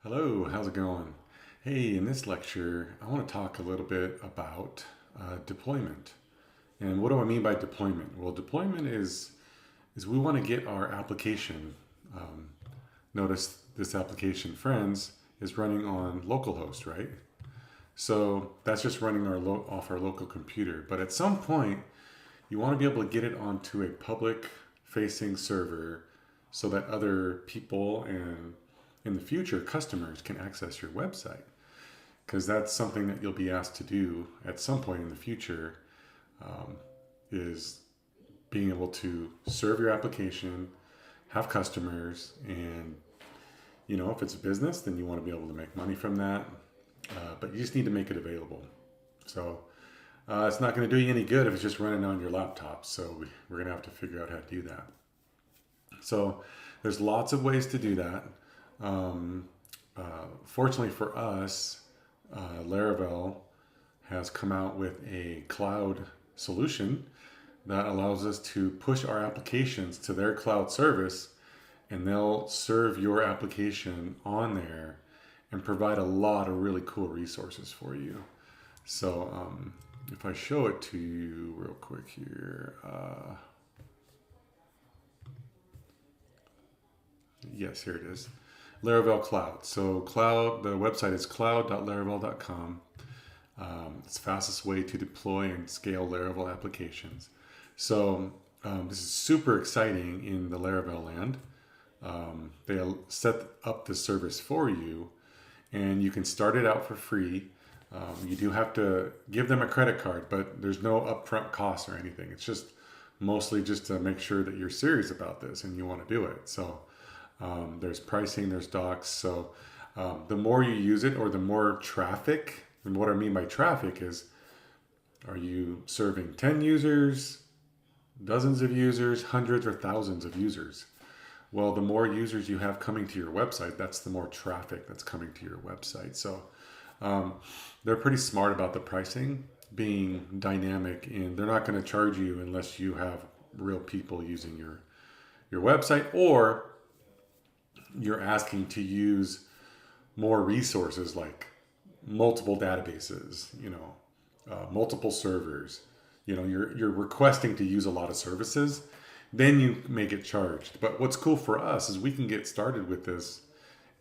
Hello, how's it going? Hey, in this lecture, I want to talk a little bit about deployment. And what do I mean by deployment? Well, deployment is we want to get our application. Um, Notice this application, Friends, is running on localhost, right? So that's just running off our local computer. But at some point, you want to be able to get it onto a public facing server so that other people and in the future customers can access your website, because that's something that you'll be asked to do at some point in the future, um, is being able to serve your application, have customers, and if it's a business, then you want to be able to make money from that, but you just need to make it available. So it's not going to do you any good if it's just running on your laptop. So we're going to have to figure out how to do that. So there's lots of ways to do that. Um, Fortunately for us, Laravel has come out with a cloud solution that allows us to push our applications to their cloud service, and they'll serve your application on there and provide a lot of really cool resources for you. So if I show it to you real quick here, yes, here it is. Laravel Cloud. So the website is cloud.laravel.com. It's the fastest way to deploy and scale Laravel applications. So this is super exciting in the Laravel land. They'll set up the service for you, and you can start it out for free. You do have to give them a credit card, but there's no upfront cost or anything. It's just mostly just to make sure that you're serious about this and you want to do it. So there's pricing, there's docs. So the more you use it, or the more traffic, and what I mean by traffic is, are you serving 10 users, dozens of users, hundreds or thousands of users? Well, the more users you have coming to your website, that's the more traffic that's coming to your website. So they're pretty smart about the pricing being dynamic, and they're not going to charge you unless you have real people using your website, or you're asking to use more resources like multiple databases, multiple servers. You're requesting to use a lot of services, then you may get charged. But what's cool for us is we can get started with this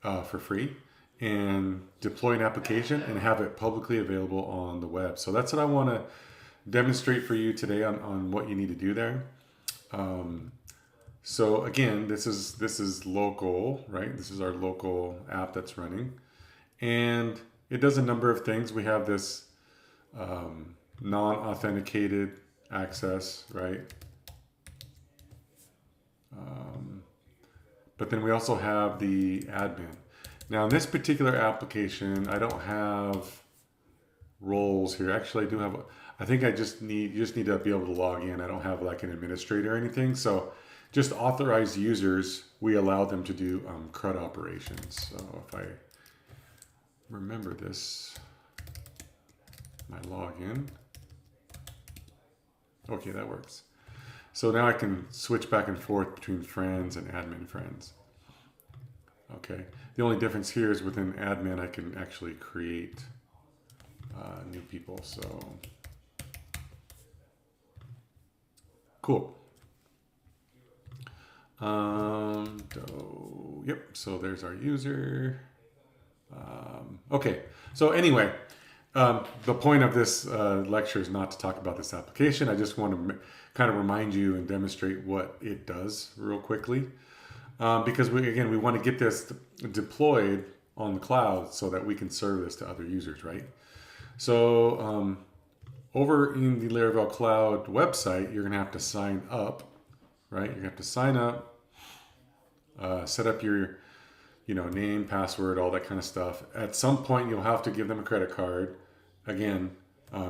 for free and deploy an application and have it publicly available on the web. So that's what I want to demonstrate for you today on what you need to do there. So again, this is local, right? This is our local app that's running, and it does a number of things. We have this non-authenticated access, right? But then we also have the admin. Now in this particular application, I don't have roles here. Actually, I do have. I think you just need to be able to log in. I don't have like an administrator or anything. So just authorized users, we allow them to do CRUD operations. So if I remember this, my login. Okay, that works. So now I can switch back and forth between friends and admin friends. Okay, the only difference here is within admin, I can actually create new people. So cool. Yep, so there's our user. Okay, so anyway, the point of this lecture is not to talk about this application. I just want to kind of remind you and demonstrate what it does real quickly. Because we want to get this deployed on the cloud so that we can serve this to other users, right? So over in the Laravel Cloud website, you're going to have to sign up, right? You're going to have to sign up, set up your name, password, all that kind of stuff. At some point, you'll have to give them a credit card. Again,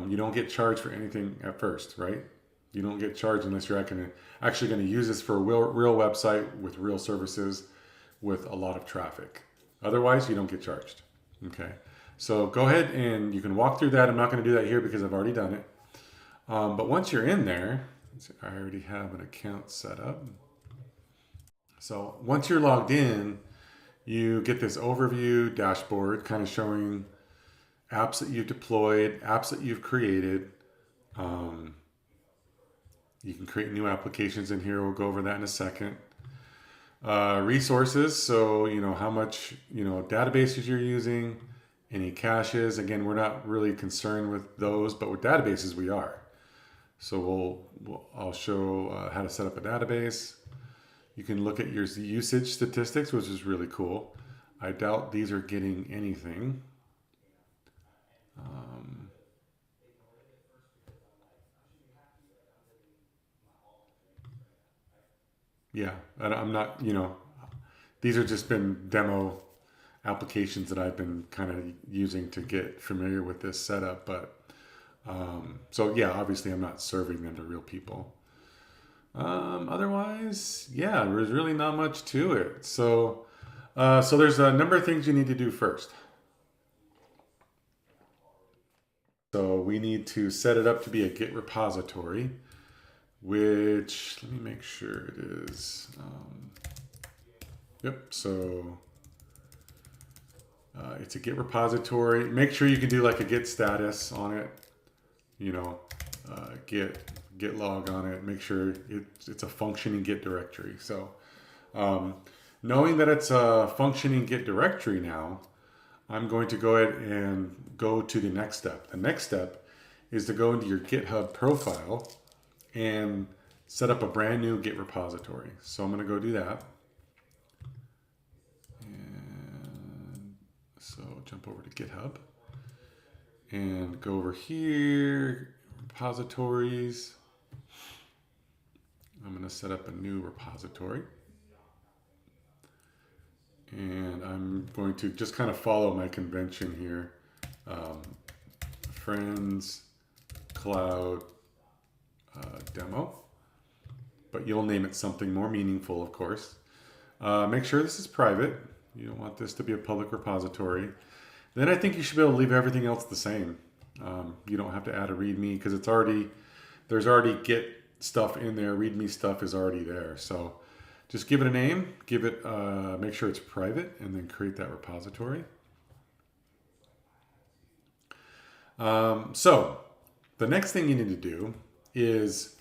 you don't get charged for anything at first, right? You don't get charged unless you're actually going to use this for a real website with real services with a lot of traffic. Otherwise, you don't get charged. Okay. So go ahead and you can walk through that. I'm not going to do that here because I've already done it. But once you're in there, I already have an account set up. So once you're logged in, You get this overview dashboard kind of showing apps that you've deployed, apps that you've created. Um, you can create new applications in here. We'll go over that in a second. Resources, so how much databases you're using, any caches. Again, we're not really concerned with those, but with databases we are. So I'll show how to set up a database. You can look at your usage statistics, which is really cool. I doubt these are getting anything. Yeah, I'm not, these have just been demo applications that I've been kind of using to get familiar with this setup. But so yeah, obviously I'm not serving them to real people. Otherwise, yeah, there's really not much to it. So there's a number of things you need to do first. So we need to set it up to be a Git repository, which let me make sure it is. Yep. So it's a Git repository. Make sure you can do like a Git status on it. Git log on it. Make sure it's a functioning Git directory. So knowing that it's a functioning Git directory now, I'm going to go ahead and go to the next step. The next step is to go into your GitHub profile and set up a brand new Git repository. So I'm going to go do that. And so jump over to GitHub and go over here, repositories. I'm going to set up a new repository. And I'm going to just kind of follow my convention here. Friends, Cloud, demo. But you'll name it something more meaningful, of course. Make sure this is private. You don't want this to be a public repository. Then I think you should be able to leave everything else the same. You don't have to add a README because there's already Git stuff in there. README stuff is already there. So just give it a name, make sure it's private, and then create that repository. So the next thing you need to do is,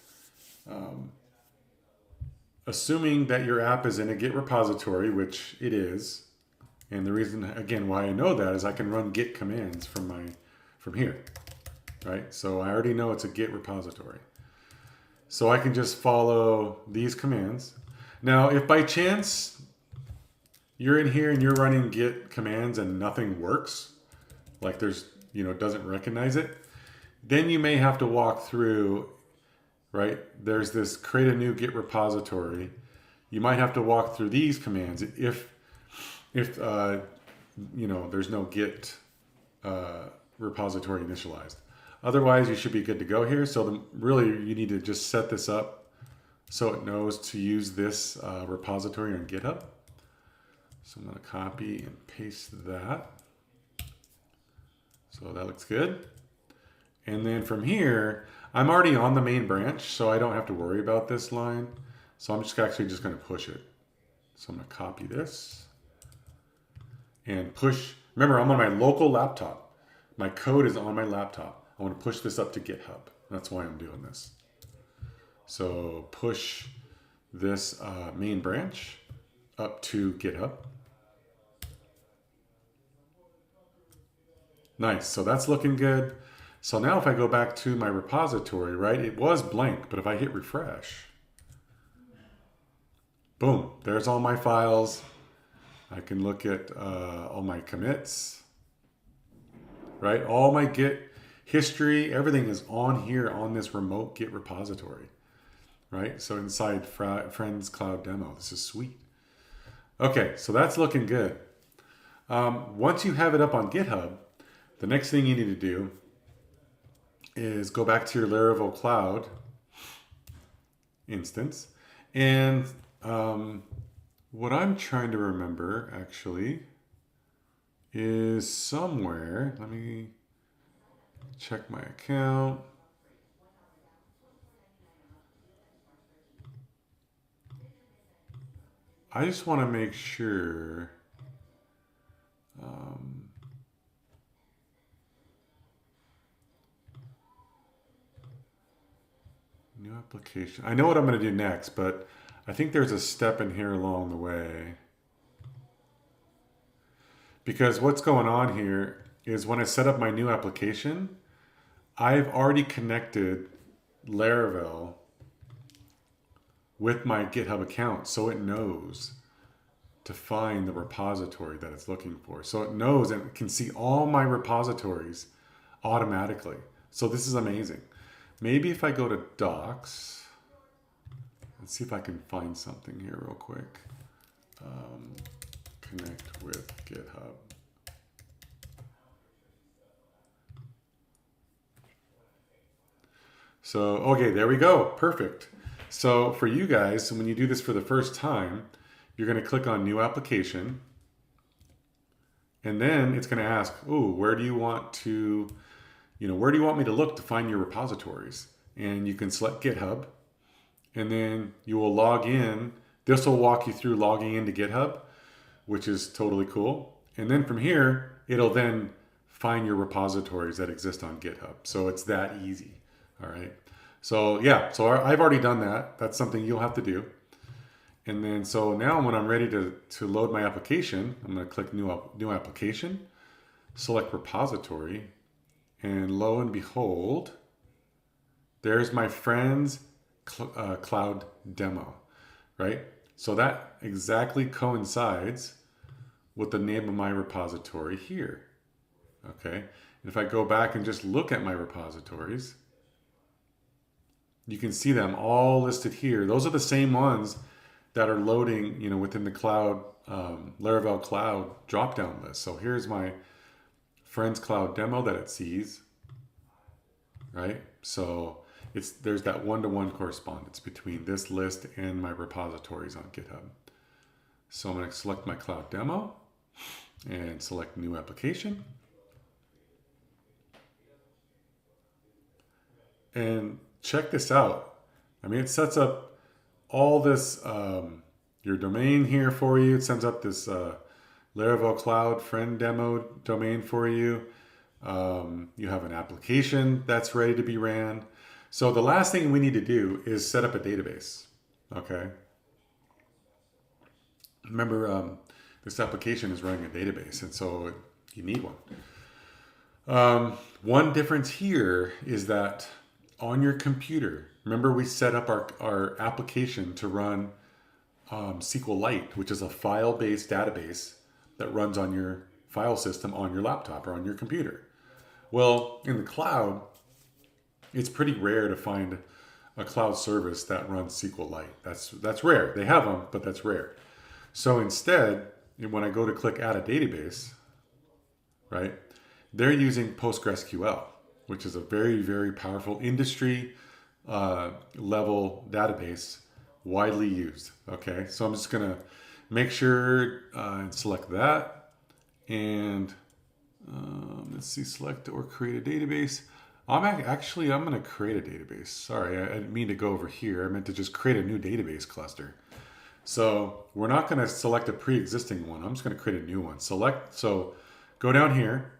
assuming that your app is in a Git repository, which it is, and the reason, again, why I know that is I can run Git commands from here, right? So I already know it's a Git repository. So I can just follow these commands. Now, if by chance you're in here and you're running Git commands and nothing works, like doesn't recognize it, then you may have to walk through, right? There's this create a new Git repository. You might have to walk through these commands if there's no Git repository initialized. Otherwise, you should be good to go here. So really, you need to just set this up so it knows to use this repository on GitHub. So I'm going to copy and paste that. So that looks good. And then from here, I'm already on the main branch, so I don't have to worry about this line. So I'm actually just going to push it. So I'm going to copy this and push. Remember, I'm on my local laptop. My code is on my laptop. I want to push this up to GitHub. That's why I'm doing this. So push this main branch up to GitHub. Nice, so that's looking good. So now if I go back to my repository, right, it was blank, but if I hit refresh, boom, there's all my files. I can look at all my commits, right? All my Git history, everything is on here on this remote Git repository, right? So inside Friends Cloud Demo, this is sweet. Okay, so that's looking good. Once you have it up on GitHub, the next thing you need to do is go back to your Laravel Cloud instance. And what I'm trying to remember, actually, is somewhere, let me check my account. I just want to make sure application. I know what I'm going to do next, but I think there's a step in here along the way. Because what's going on here is when I set up my new application, I've already connected Laravel with my GitHub account, so it knows to find the repository that it's looking for. So it knows and can see all my repositories automatically. So this is amazing. Maybe if I go to docs, let's see if I can find something here real quick. Connect with GitHub. So, okay, there we go. Perfect. So for you guys, when you do this for the first time, you're going to click on New Application. And then it's going to ask, oh, where do you want to, where do you want me to look to find your repositories? And you can select GitHub. And then you will log in. This will walk you through logging into GitHub, which is totally cool. And then from here, it'll then find your repositories that exist on GitHub. So it's that easy. All right. So yeah, so I've already done that. That's something you'll have to do. And then so now when I'm ready to load my application, I'm going to click new application, select repository, and lo and behold, there's my friend's cloud demo, right? So that exactly coincides with the name of my repository here. Okay. And if I go back and just look at my repositories, you can see them all listed here. Those are the same ones that are loading, within the cloud, Laravel Cloud drop-down list. So here's my friend's cloud demo that it sees, right? So there's that one-to-one correspondence between this list and my repositories on GitHub. So I'm going to select my cloud demo and select new application. And check this out. I mean, it sets up all this, your domain here for you. It sends up this Laravel Cloud friend demo domain for you. You have an application that's ready to be ran. So the last thing we need to do is set up a database. Okay. Remember, this application is running a database, and so you need one. One difference here is that on your computer, remember we set up our application to run SQLite, which is a file-based database that runs on your file system on your laptop or on your computer. Well, in the cloud, it's pretty rare to find a cloud service that runs SQLite. That's rare. They have them, but that's rare. So instead, when I go to click Add a Database, right, they're using PostgreSQL, which is a very, very powerful industry level database, widely used. Okay, so I'm just gonna make sure and select that, and let's see, select or create a database. I'm gonna create a database. Sorry, I didn't mean to go over here. I meant to just create a new database cluster. So we're not gonna select a pre-existing one. I'm just gonna create a new one. So go down here.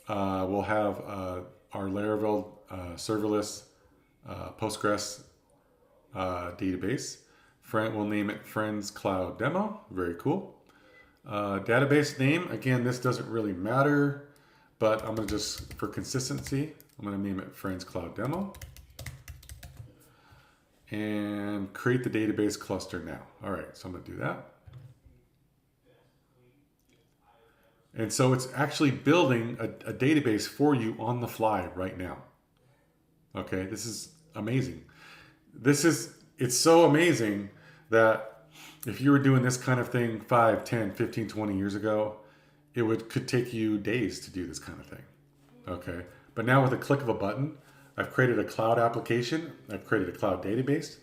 We'll have our Laravel serverless Postgres database. We'll name it Friends Cloud Demo. Very cool. Database name, again, this doesn't really matter, but I'm going to just, for consistency, I'm going to name it Friends Cloud Demo. And create the database cluster now. All right, so I'm going to do that. And so it's actually building a database for you on the fly right now. Okay, this is amazing. It's so amazing that if you were doing this kind of thing 5, 10, 15, 20 years ago, could take you days to do this kind of thing. Okay, but now with a click of a button, I've created a cloud application, I've created a cloud database,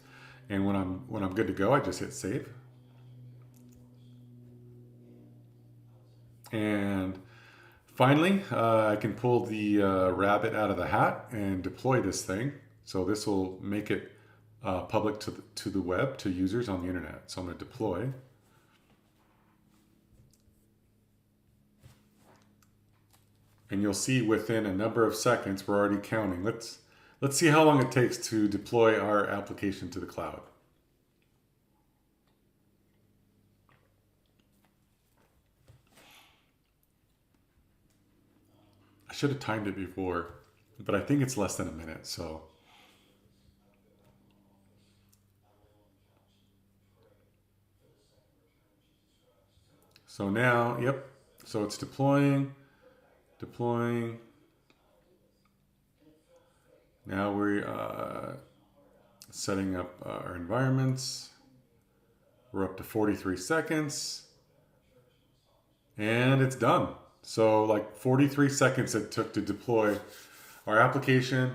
and when I'm good to go, I just hit save. And finally, I can pull the rabbit out of the hat and deploy this thing. So this will make it public to the web, to users on the internet. So I'm going to deploy. And you'll see within a number of seconds, we're already counting. Let's Let's see how long it takes to deploy our application to the cloud. I should have timed it before, but I think it's less than a minute. So now, yep. So it's deploying. Now we're setting up our environments. We're up to 43 seconds and it's done. So like 43 seconds it took to deploy our application.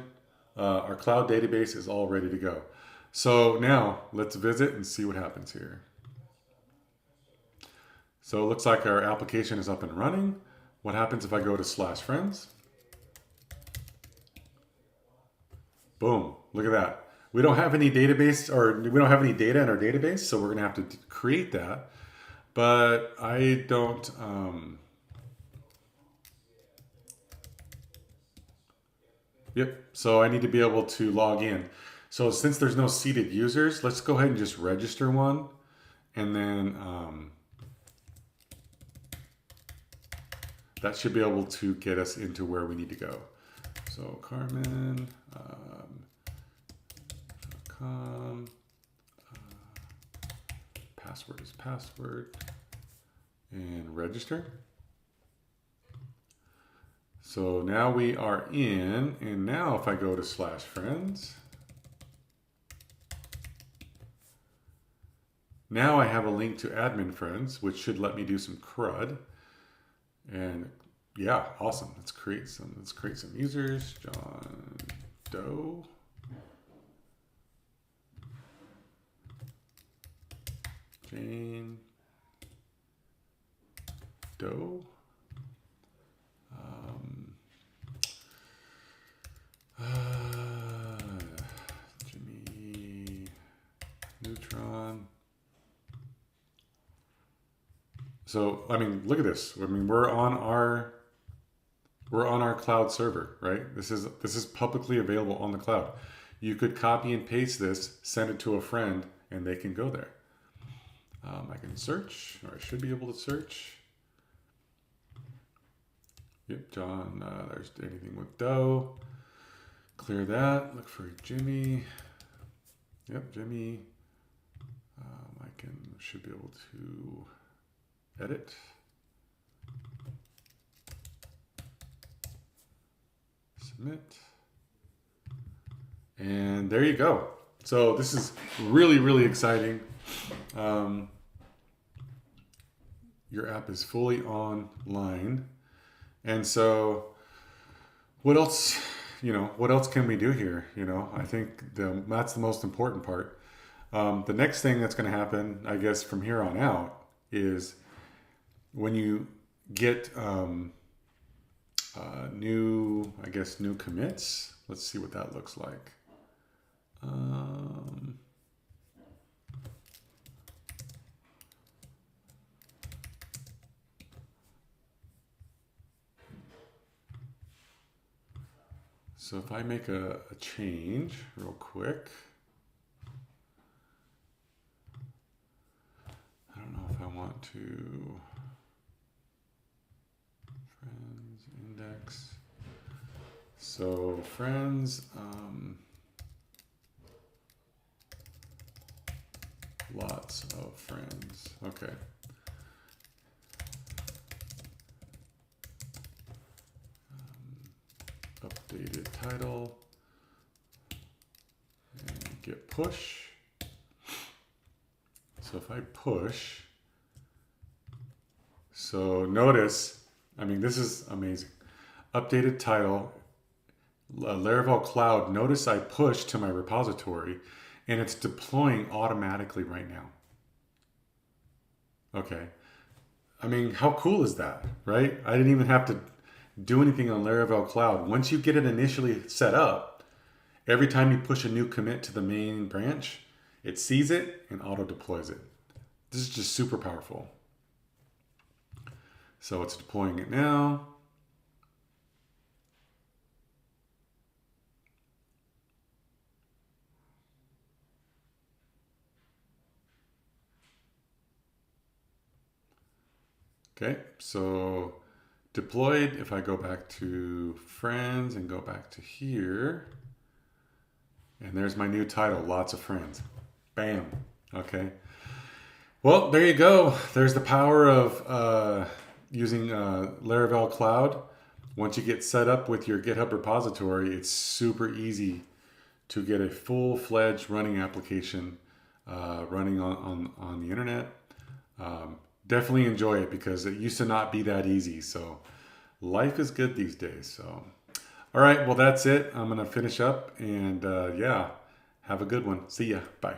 Our cloud database is all ready to go. So now let's visit and see what happens here. So it looks like our application is up and running. What happens if I go to /friends? Boom, look at that. We don't have any database, or we don't have any data in our database, so we're gonna have to create that. But I don't, yep, so I need to be able to log in. So since there's no seated users, let's go ahead and just register one. And then that should be able to get us into where we need to go. So Carmen, password is password, and register. So now we are in, and now if I go to /friends, now I have a link to admin friends, which should let me do some CRUD. And yeah, awesome. Let's create some users. John Doe. Jane Doe. Jimmy Neutron. So, I mean, look at this. I mean, we're on our cloud server, right? This is publicly available on the cloud. You could copy and paste this, send it to a friend, and they can go there. I can search, or I should be able to search. Yep, John, there's anything with Doe. Clear that, look for Jimmy. Yep, Jimmy. Should be able to edit. Submit. And there you go. So this is really, really exciting. Your app is fully online. And so what else, what else can we do here? I think that's the most important part. The next thing that's going to happen, I guess, from here on out is when you get new commits. Let's see what that looks like. So if I make a change real quick, I don't know if I want to friends index. So friends, lots of friends. Okay. Updated title and get push. So if I push, so notice, I mean, this is amazing. Updated title, Laravel Cloud. Notice I push to my repository and it's deploying automatically right now. Okay. I mean, how cool is that, right? I didn't even have to do anything on Laravel Cloud. Once you get it initially set up, every time you push a new commit to the main branch, it sees it and auto deploys it. This is just super powerful. So it's deploying it now. Okay, so deployed, if I go back to friends and go back to here, and there's my new title, lots of friends. Bam. Okay. Well, there you go. There's the power of using Laravel Cloud. Once you get set up with your GitHub repository, it's super easy to get a full-fledged running application running on the internet. Definitely enjoy it because it used to not be that easy. So life is good these days. So, all right, well, that's it. I'm going to finish up and yeah, have a good one. See ya. Bye.